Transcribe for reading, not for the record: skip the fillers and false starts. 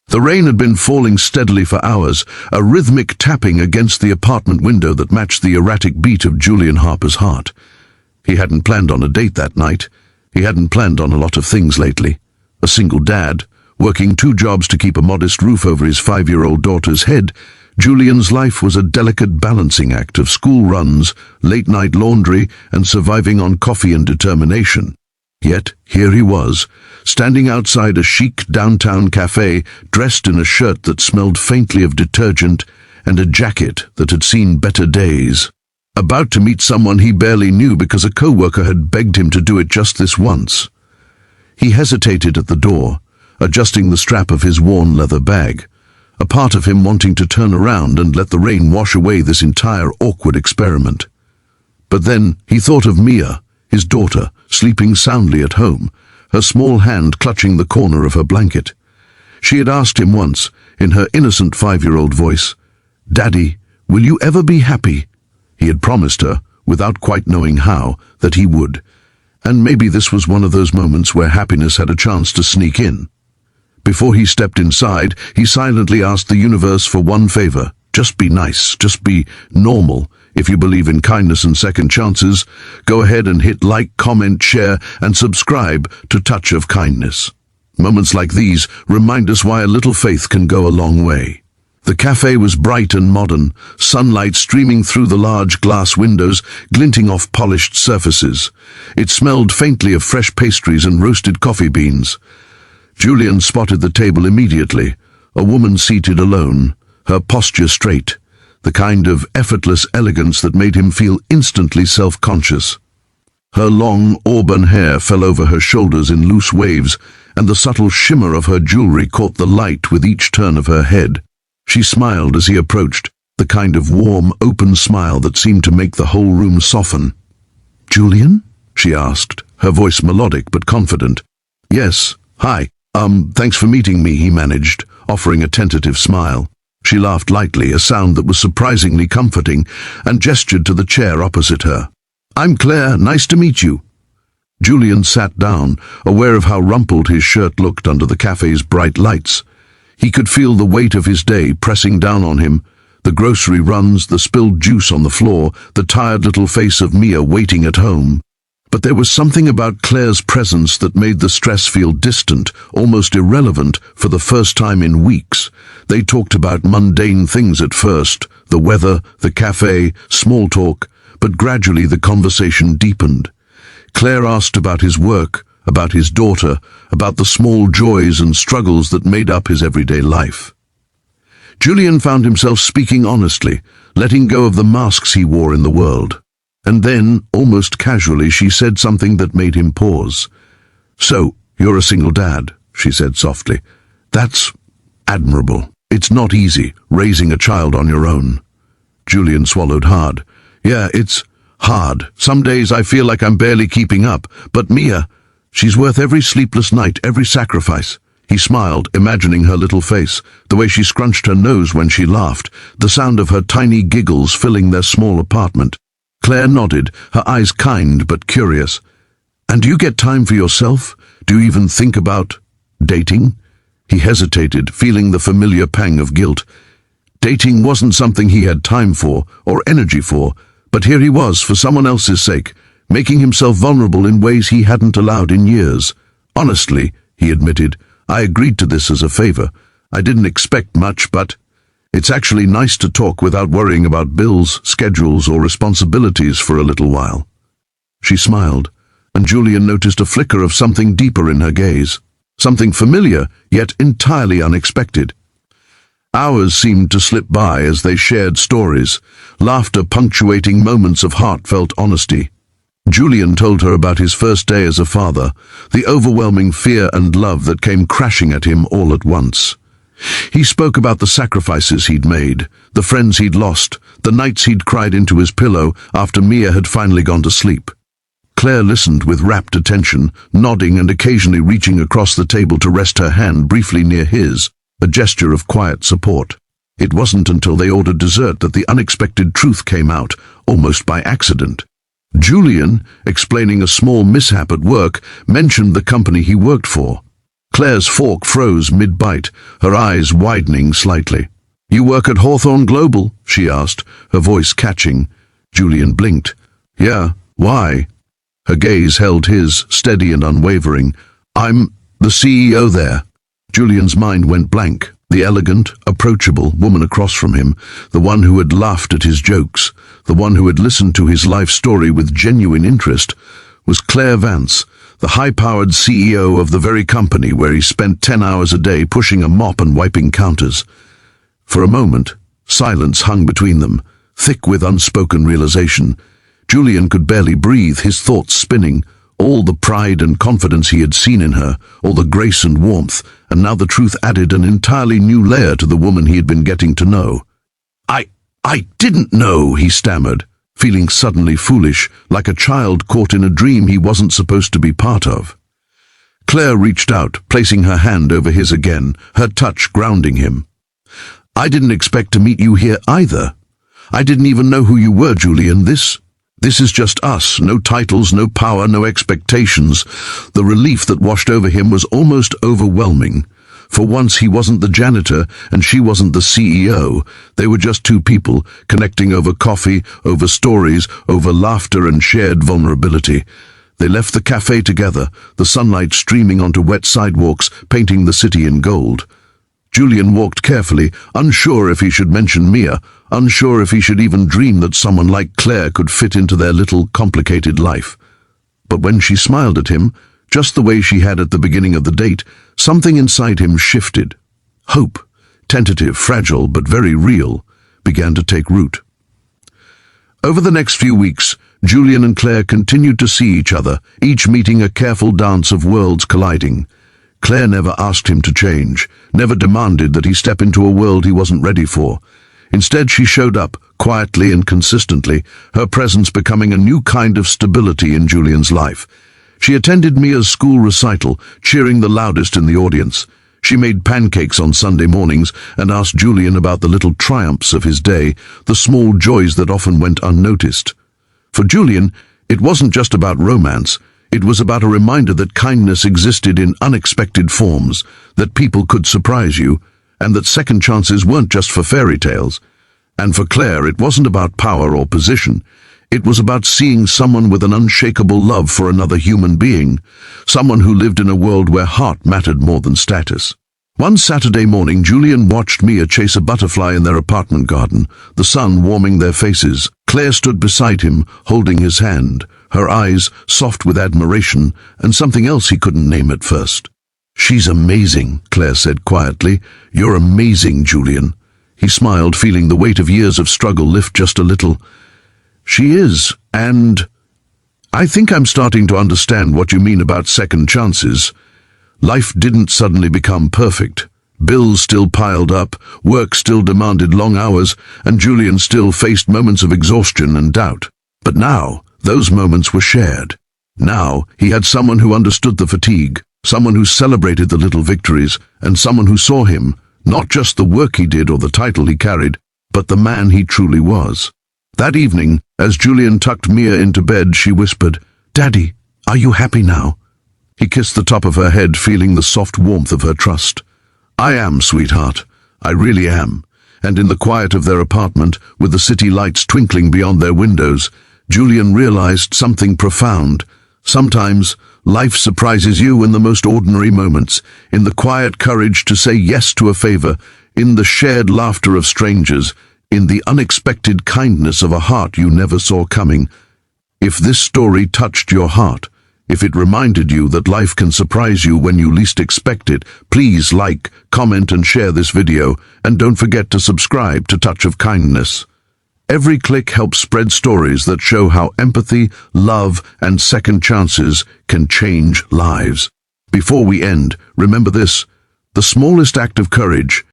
The rain had been falling steadily for hours, a rhythmic tapping against the apartment window that matched the erratic beat of Julian Harper's heart. He hadn't planned on a date that night. He hadn't planned on a lot of things lately. A single dad, working 2 jobs to keep a modest roof over his 5-year-old daughter's head, Julian's life was a delicate balancing act of school runs, late-night laundry, and surviving on coffee and determination. Yet, here he was, standing outside a chic downtown cafe, dressed in a shirt that smelled faintly of detergent and a jacket that had seen better days. About to meet someone he barely knew because a co-worker had begged him to do it just this once. He hesitated at the door, adjusting the strap of his worn leather bag, a part of him wanting to turn around and let the rain wash away this entire awkward experiment. But then he thought of Mia, his daughter, sleeping soundly at home, her small hand clutching the corner of her blanket. She had asked him once, in her innocent 5-year-old voice, "Daddy, will you ever be happy?" He had promised her, without quite knowing how, that he would. And maybe this was one of those moments where happiness had a chance to sneak in. Before he stepped inside, he silently asked the universe for one favor. Just be nice, just be normal. If you believe in kindness and second chances, go ahead and hit like, comment, share, and subscribe to Touch of Kindness. Moments like these remind us why a little faith can go a long way. The cafe was bright and modern, sunlight streaming through the large glass windows, glinting off polished surfaces. It smelled faintly of fresh pastries and roasted coffee beans. Julian spotted the table immediately, a woman seated alone, her posture straight, the kind of effortless elegance that made him feel instantly self-conscious. Her long, auburn hair fell over her shoulders in loose waves, and the subtle shimmer of her jewelry caught the light with each turn of her head. She smiled as he approached, the kind of warm, open smile that seemed to make the whole room soften. "Julian?" she asked, her voice melodic but confident. "Yes, hi. Thanks for meeting me," he managed, offering a tentative smile. She laughed lightly, a sound that was surprisingly comforting, and gestured to the chair opposite her. "I'm Claire, nice to meet you." Julian sat down, aware of how rumpled his shirt looked under the cafe's bright lights. He could feel the weight of his day pressing down on him, the grocery runs, the spilled juice on the floor, the tired little face of Mia waiting at home. But there was something about Claire's presence that made the stress feel distant, almost irrelevant, for the first time in weeks. They talked about mundane things at first, the weather, the cafe, small talk, but gradually the conversation deepened. Claire asked about his work, about his daughter, about the small joys and struggles that made up his everyday life. Julian found himself speaking honestly, letting go of the masks he wore in the world. And then, almost casually, she said something that made him pause. "So, you're a single dad," she said softly. "That's admirable. It's not easy, raising a child on your own." Julian swallowed hard. "Yeah, it's hard. Some days I feel like I'm barely keeping up. But Mia, she's worth every sleepless night, every sacrifice." He smiled, imagining her little face, the way she scrunched her nose when she laughed, the sound of her tiny giggles filling their small apartment. Claire nodded, her eyes kind but curious. "And do you get time for yourself? Do you even think about dating?" He hesitated, feeling the familiar pang of guilt. Dating wasn't something he had time for, or energy for, but here he was, for someone else's sake, making himself vulnerable in ways he hadn't allowed in years. "Honestly," he admitted, "I agreed to this as a favor. I didn't expect much, but it's actually nice to talk without worrying about bills, schedules, or responsibilities for a little while." She smiled, and Julian noticed a flicker of something deeper in her gaze, something familiar, yet entirely unexpected. Hours seemed to slip by as they shared stories, laughter punctuating moments of heartfelt honesty. Julian told her about his first day as a father, the overwhelming fear and love that came crashing at him all at once. He spoke about the sacrifices he'd made, the friends he'd lost, the nights he'd cried into his pillow after Mia had finally gone to sleep. Claire listened with rapt attention, nodding and occasionally reaching across the table to rest her hand briefly near his, a gesture of quiet support. It wasn't until they ordered dessert that the unexpected truth came out, almost by accident. Julian, explaining a small mishap at work, mentioned the company he worked for. Claire's fork froze mid-bite, her eyes widening slightly. "You work at Hawthorne Global?" she asked, her voice catching. Julian blinked. "Yeah, why?" Her gaze held his, steady and unwavering. "I'm the CEO there." Julian's mind went blank. The elegant, approachable woman across from him, the one who had laughed at his jokes, the one who had listened to his life story with genuine interest, was Claire Vance, the high-powered CEO of the very company where he spent 10 hours a day pushing a mop and wiping counters. For a moment, silence hung between them, thick with unspoken realization. Julian could barely breathe, his thoughts spinning. All the pride and confidence he had seen in her, all the grace and warmth, and now the truth added an entirely new layer to the woman he had been getting to know. I didn't know," he stammered, feeling suddenly foolish, like a child caught in a dream he wasn't supposed to be part of. Claire reached out, placing her hand over his again, her touch grounding him. "I didn't expect to meet you here either. I didn't even know who you were, Julian. This is just us, no titles, no power, no expectations." The relief that washed over him was almost overwhelming. For once he wasn't the janitor and she wasn't the CEO. They were just two people, connecting over coffee, over stories, over laughter and shared vulnerability. They left the cafe together, the sunlight streaming onto wet sidewalks, painting the city in gold. Julian walked carefully, unsure if he should mention Mia, unsure if he should even dream that someone like Claire could fit into their little, complicated life. But when she smiled at him, just the way she had at the beginning of the date, something inside him shifted. Hope, tentative, fragile, but very real, began to take root. Over the next few weeks, Julian and Claire continued to see each other, each meeting a careful dance of worlds colliding. Claire never asked him to change, never demanded that he step into a world he wasn't ready for. Instead, she showed up, quietly and consistently, her presence becoming a new kind of stability in Julian's life. She attended Mia's school recital, cheering the loudest in the audience. She made pancakes on Sunday mornings and asked Julian about the little triumphs of his day, the small joys that often went unnoticed. For Julian, it wasn't just about romance. It was about a reminder that kindness existed in unexpected forms, that people could surprise you, and that second chances weren't just for fairy tales. And for Claire, it wasn't about power or position. It was about seeing someone with an unshakable love for another human being, someone who lived in a world where heart mattered more than status. One Saturday morning, Julian watched Mia chase a butterfly in their apartment garden, the sun warming their faces. Claire stood beside him, holding his hand, her eyes soft with admiration and something else he couldn't name at first. "She's amazing," Claire said quietly. "You're amazing, Julian." He smiled, feeling the weight of years of struggle lift just a little. "She is, and I think I'm starting to understand what you mean about second chances. Life didn't suddenly become perfect. Bills still piled up, work still demanded long hours, and Julian still faced moments of exhaustion and doubt. But now, those moments were shared. Now, he had someone who understood the fatigue, someone who celebrated the little victories, and someone who saw him, not just the work he did or the title he carried, but the man he truly was. That evening, as Julian tucked Mia into bed, she whispered, "Daddy, are you happy now?" He kissed the top of her head, feeling the soft warmth of her trust. "I am, sweetheart. I really am." And in the quiet of their apartment, with the city lights twinkling beyond their windows, Julian realized something profound. Sometimes, life surprises you in the most ordinary moments, in the quiet courage to say yes to a favor, in the shared laughter of strangers, in the unexpected kindness of a heart you never saw coming. If this story touched your heart, if it reminded you that life can surprise you when you least expect it, please like, comment and share this video, and don't forget to subscribe to Touch of Kindness. Every click helps spread stories that show how empathy, love, and second chances can change lives. Before we end, remember this: the smallest act of courage,